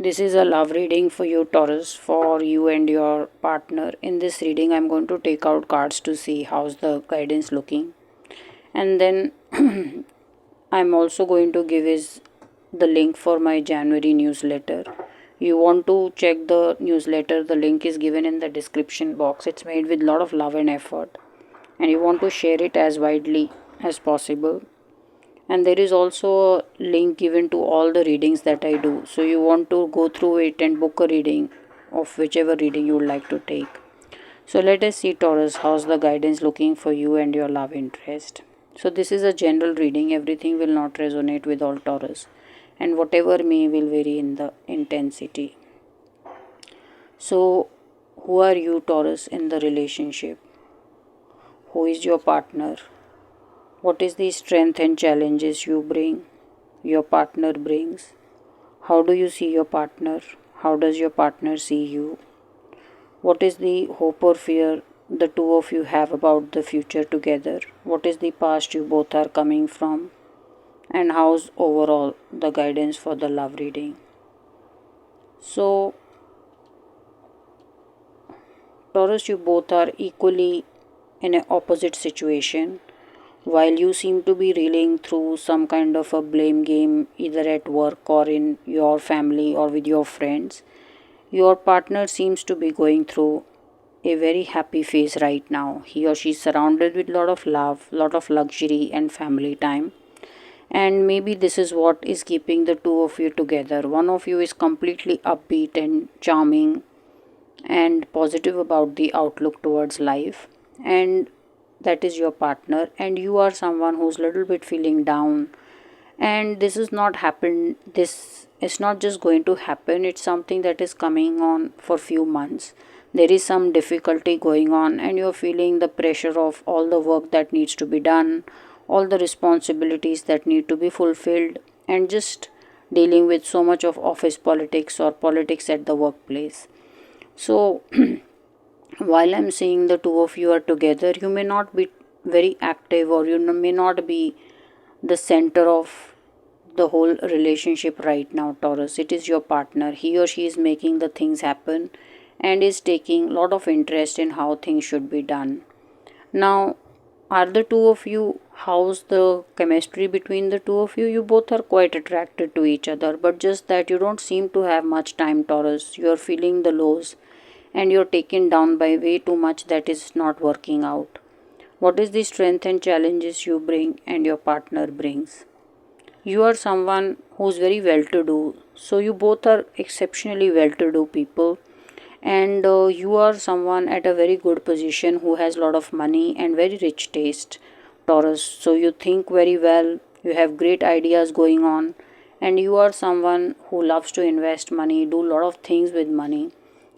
This is a love reading for you, Taurus, for you and your partner. In this reading, I'm going to take out cards to see how's the guidance looking. And then I'm also going to give is the link for my January newsletter. You want to check the newsletter, the link is given in the description box. It's made with a lot of love and effort. And you want to share it as widely as possible. And there is also a link given to all the readings that I do, so you want to go through it and book a reading of whichever reading you would like to take. So let us see, Taurus, how's the guidance looking for you and your love interest. So this is a general reading, everything will not resonate with all, Taurus, and whatever may will vary in the intensity. So who are you, Taurus, in the relationship? Who is your partner? What is the strength and challenges you bring, your partner brings? How do you see your partner? How does your partner see you? What is the hope or fear the two of you have about the future together? What is the past you both are coming from? And how's overall the guidance for the love reading? So, Taurus, you both are equally in an opposite situation. While you seem to be reeling through some kind of a blame game, either at work or in your family or with your friends, your partner seems to be going through a very happy phase right now. He or she is surrounded with a lot of love, lot of luxury and family time. And maybe this is what is keeping the two of you together. One of you is completely upbeat and charming and positive about the outlook towards life, and that is your partner, and you are someone who's a little bit feeling down. And this is not happened, this is not just going to happen, it's something that is coming on for few months. There is some difficulty going on and you're feeling the pressure of all the work that needs to be done, all the responsibilities that need to be fulfilled, and just dealing with so much of office politics or politics at the workplace. So while I'm seeing the two of you are together, you may not be very active, or you may not be the center of the whole relationship right now, Taurus. It is your partner. He or she is making the things happen and is taking a lot of interest in how things should be done. Now, are the two of you, how's the chemistry between the two of you? You both are quite attracted to each other, but just that you don't seem to have much time, Taurus. You're feeling the lows and you're taken down by way too much that is not working out. What is the strength and challenges you bring and your partner brings? You are someone who's very well to do, so you both are exceptionally well to do people, and you are someone at a very good position who has a lot of money and very rich taste, Taurus. So you think very well, you have great ideas going on, and you are someone who loves to invest money, do a lot of things with money,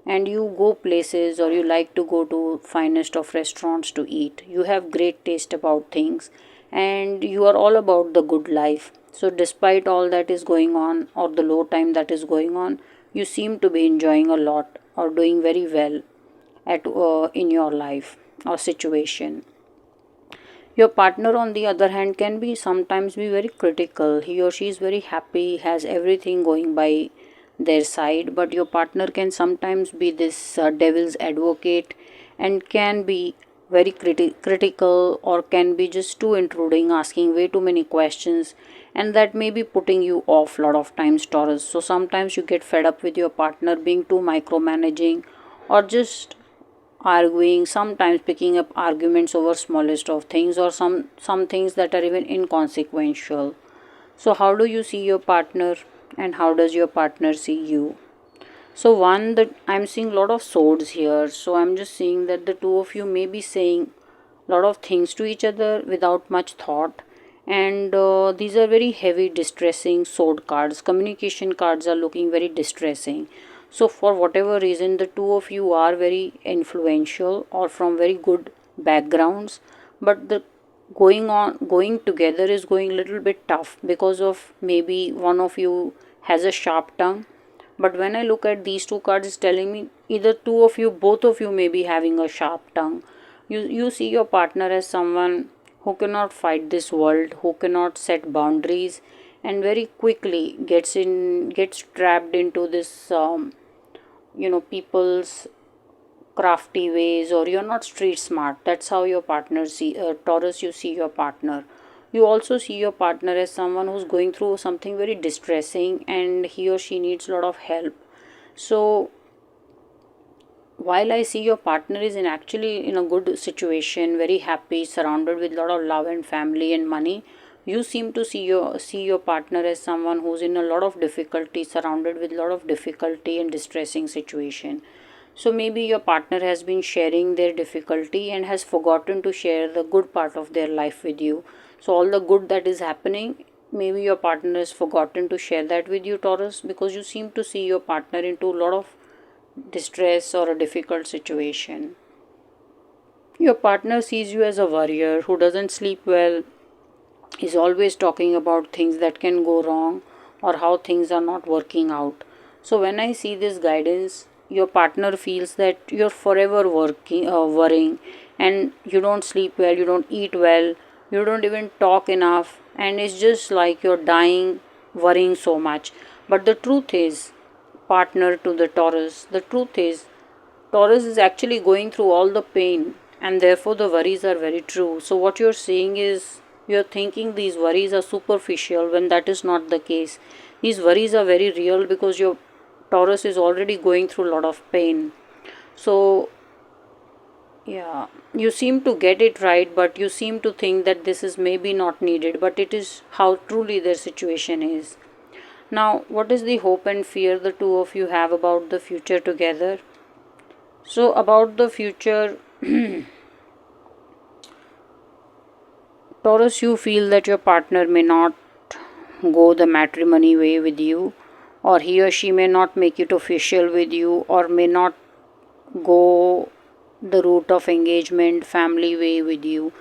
and you go places or you like to go to finest of restaurants to eat. You have great taste about things and you are all about the good life. So despite all that is going on or the low time that is going on, you seem to be enjoying a lot or doing very well at in your life or situation. Your partner, on the other hand, can be sometimes be very critical. He or she is very happy, has everything going by their side, but your partner can sometimes be this devil's advocate and can be very critical, or can be just too intruding, asking way too many questions, and that may be putting you off a lot of times, Taurus. So sometimes you get fed up with your partner being too micromanaging or just arguing, sometimes picking up arguments over smallest of things, or some things that are even inconsequential. So how do you see your partner and how does your partner see you? So one, that I'm seeing a lot of swords here, so I'm just seeing that the two of you may be saying a lot of things to each other without much thought, and these are very heavy distressing sword cards. Communication cards are looking very distressing. So for whatever reason, the two of you are very influential or from very good backgrounds, but the going together is going a little bit tough because of maybe one of you has a sharp tongue. But when I look at these two cards, it's telling me either two of you, both of you may be having a sharp tongue. You see your partner as someone who cannot fight this world, who cannot set boundaries, and very quickly gets trapped into this people's crafty ways, or you're not street smart. That's how your partner see Taurus, you see your partner. You also see your partner as someone who's going through something very distressing, and he or she needs a lot of help. So while I see your partner is in actually in a good situation, very happy, surrounded with a lot of love and family and money, you seem to see your partner as someone who's in a lot of difficulty, surrounded with a lot of difficulty and distressing situation. So maybe your partner has been sharing their difficulty and has forgotten to share the good part of their life with you. So all the good that is happening, maybe your partner has forgotten to share that with you, Taurus, because you seem to see your partner into a lot of distress or a difficult situation. Your partner sees you as a warrior who doesn't sleep well, is always talking about things that can go wrong or how things are not working out. So when I see this guidance, your partner feels that you're forever worrying, and you don't sleep well, you don't eat well, you don't even talk enough, and it's just like you're dying worrying so much. But the truth is, partner to the Taurus, the truth is Taurus is actually going through all the pain, and therefore the worries are very true. So, what you're saying is you're thinking these worries are superficial when that is not the case. These worries are very real because your Taurus is already going through a lot of pain. So, yeah, you seem to get it right, but you seem to think that this is maybe not needed, but it is how truly their situation is. Now, what is the hope and fear the two of you have about the future together? So, about the future, Taurus, you feel that your partner may not go the matrimony way with you, or he or she may not make it official with you, or may not go the route of engagement, family way with you.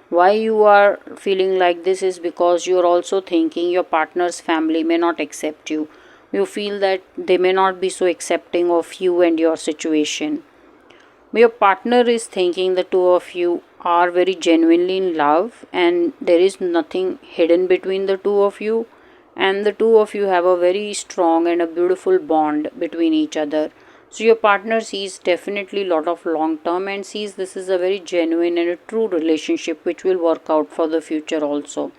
Why you are feeling like this is because you're also thinking your partner's family may not accept you. You feel that they may not be so accepting of you and your situation. Your partner is thinking the two of you are very genuinely in love, and there is nothing hidden between the two of you, and the two of you have a very strong and a beautiful bond between each other. So your partner sees definitely a lot of long term and sees this is a very genuine and a true relationship which will work out for the future also.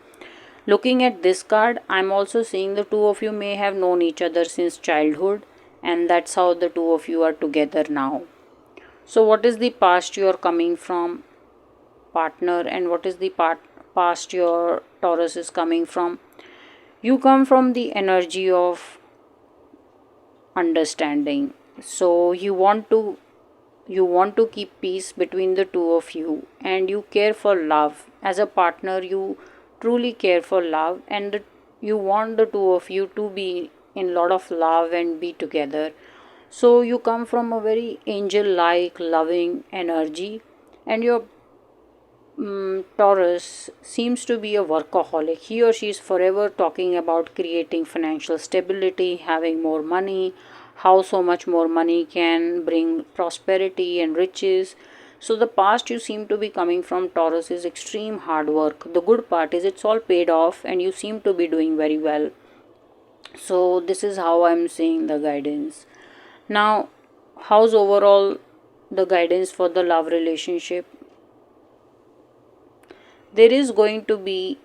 Looking at this card, I'm also seeing the two of you may have known each other since childhood, and that's how the two of you are together now. So, what is the past you are coming from, partner, and what is the past your Taurus is coming from? You come from the energy of understanding. So, you want to keep peace between the two of you, and you care for love as a partner. You truly care for love, and you want the two of you to be in lot of love and be together. So you come from a very angel like loving energy, and your Taurus seems to be a workaholic. He or she is forever talking about creating financial stability, having more money, how so much more money can bring prosperity and riches. So, the past you seem to be coming from Taurus is extreme hard work. The good part is it's all paid off, and you seem to be doing very well. So, this is how I'm seeing the guidance. Now, how's overall the guidance for the love relationship? There is going to be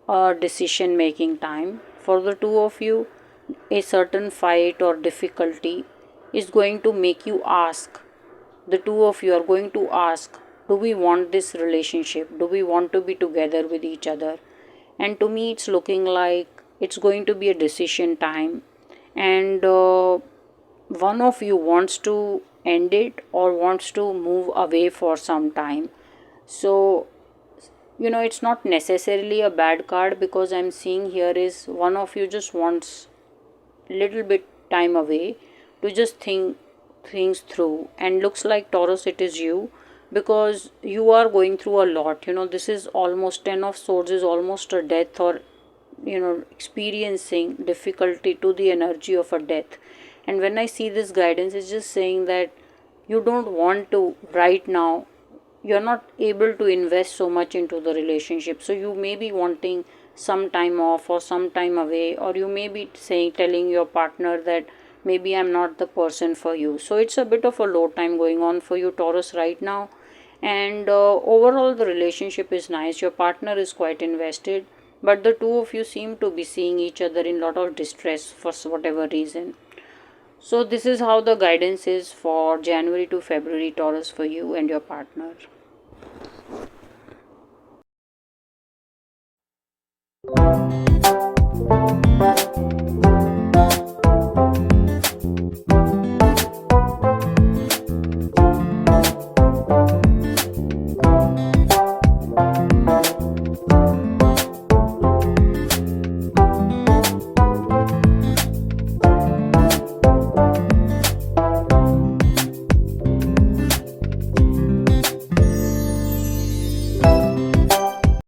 a decision making time for the two of you. A certain fight or difficulty is going to make you ask. The two of you are going to ask, do we want this relationship? Do we want to be together with each other? And to me, it's looking like it's going to be a decision time, and one of you wants to end it or wants to move away for some time. So it's not necessarily a bad card, because I'm seeing here is one of you just wants little bit time away to just think things through, and looks like Taurus it is you, because you are going through a lot. This is almost 10 of swords is almost a death, or experiencing difficulty to the energy of a death. And when I see this guidance, it's just saying that you don't want to right now, you're not able to invest so much into the relationship, so you may be wanting some time off or some time away, or you may be saying telling your partner that maybe I'm not the person for you. So it's a bit of a low time going on for you, Taurus, right now. And overall the relationship is nice, your partner is quite invested, but the two of you seem to be seeing each other in lot of distress for whatever reason. So this is how the guidance is for January to February, Taurus, for you and your partner.